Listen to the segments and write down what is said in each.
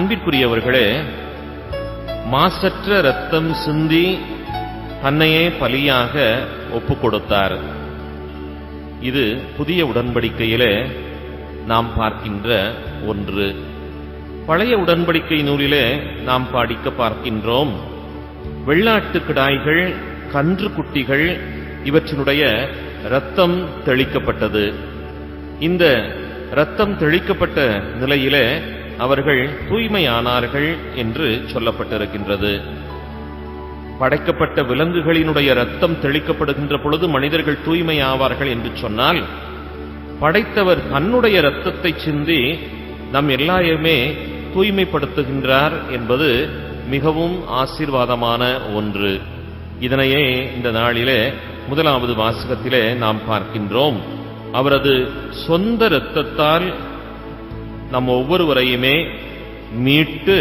அன்பிற்குரியவர்களே, மாசற்ற இரத்தம் சிந்தி தன்னையே பலியாக ஒப்புக் கொடுத்தார். இது புதிய உடன்படிக்கையிலே நாம் பார்க்கின்ற ஒன்று. பழைய உடன்படிக்கை நூலிலே நாம் படிக்க பார்க்கின்றோம், வெள்ளாட்டு கிடாய்கள், கன்று குட்டிகள் இவற்றினுடைய இரத்தம் தெளிக்கப்பட்டது. இந்த இரத்தம் தெளிக்கப்பட்ட நிலையிலே அவர்கள் தூய்மையானார்கள் என்று சொல்லப்பட்டிருக்கின்றது. படைக்கப்பட்ட விலங்குகளினுடைய இரத்தம் தெளிக்கப்படுகின்ற பொழுது மனிதர்கள் தூய்மையாவார்கள் என்று சொன்னால், படைத்தவர் தன்னுடைய இரத்தத்தை சிந்தி நம் எல்லாருமே தூய்மைப்படுத்துகின்றார் என்பது மிகவும் ஆசீர்வாதமான ஒன்று. இதனையே இந்த நாளிலே முதலாவது வாசகத்திலே நாம் பார்க்கின்றோம். அவரது சொந்த இரத்தத்தால் நம் ஒவ்வொருவரையுமே மீட்டு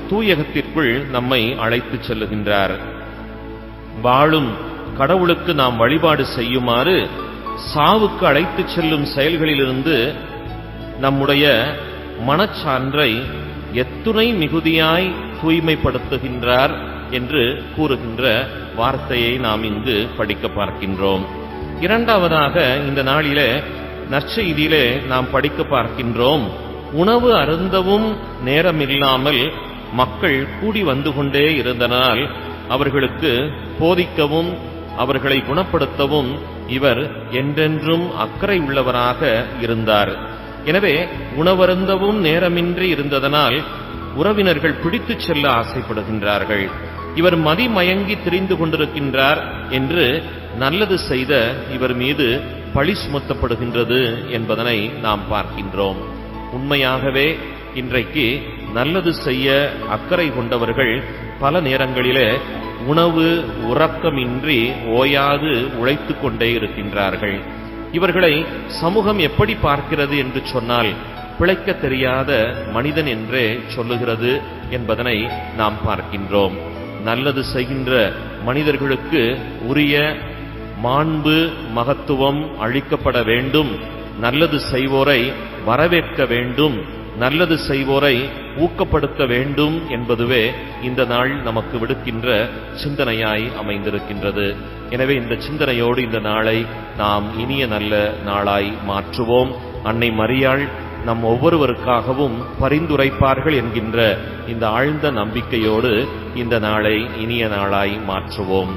தூயகத்திற்குள் நம்மை அழைத்துச் செல்லுகின்றார். வாழும் கடவுளுக்கு நாம் வழிபாடு செய்யுமாறு சாவுக்கு அழைத்துச் செல்லும் செயல்களிலிருந்து நம்முடைய மனச்சான்றை எத்துணை மிகுதியாய் தூய்மைப்படுத்துகின்றார் என்று கூறுகின்ற வார்த்தையை நாம் இங்கு படிக்க பார்க்கின்றோம். இரண்டாவதாக இந்த நாளிலே நற்செய்தியிலே நாம் படிக்க பார்க்கின்றோம், உணவு அருந்தவும் நேரமில்லாமல் மக்கள் கூடி வந்து கொண்டே இருந்தனால் அவர்களுக்கு போதிக்கவும் அவர்களை குணப்படுத்தவும் இவர் என்றென்றும் அக்கறை உள்ளவராக இருந்தார். எனவே உணவருந்தவும் நேரமின்றி இருந்ததனால் உறவினர்கள் பிடித்துச் செல்ல ஆசைப்படுகின்றார்கள். இவர் மதிமயங்கி திரிந்து கொண்டிருக்கின்றார் என்று நல்லது செய்த இவர் மீது பழி சுமத்தப்படுகின்றது என்பதனை நாம் பார்க்கின்றோம். உண்மையாகவே இன்றைக்கு நல்லது செய்ய அக்கறை கொண்டவர்கள் பல நேரங்களிலே உணவு உறக்கமின்றி ஓயாது உழைத்துக் கொண்டே இருக்கின்றார்கள். இவர்களை சமூகம் எப்படி பார்க்கிறது என்று சொன்னால், பிழைக்க தெரியாத மனிதன் என்றே சொல்லுகிறது என்பதனை நாம் பார்க்கின்றோம். நல்லது செய்கின்ற மனிதர்களுக்கு உரிய மாண்பு மகத்துவம் அளிக்கப்பட வேண்டும், நல்லது செய்வோரை வரவேற்க வேண்டும், நல்லது செய்வோரை ஊக்கப்படுத்த வேண்டும் என்பதுவே இந்த நாள் நமக்கு விடுக்கின்ற சிந்தனையாய் அமைந்திருக்கின்றது. எனவே இந்த சிந்தனையோடு இந்த நாளை நாம் இனிய நல்ல நாளாய் மாற்றுவோம். அன்னை மரியாள் நம் ஒவ்வொருவருக்காகவும் பரிந்துரைப்பார்கள் என்கின்ற இந்த ஆழ்ந்த நம்பிக்கையோடு இந்த நாளை இனிய நாளாய் மாற்றுவோம்.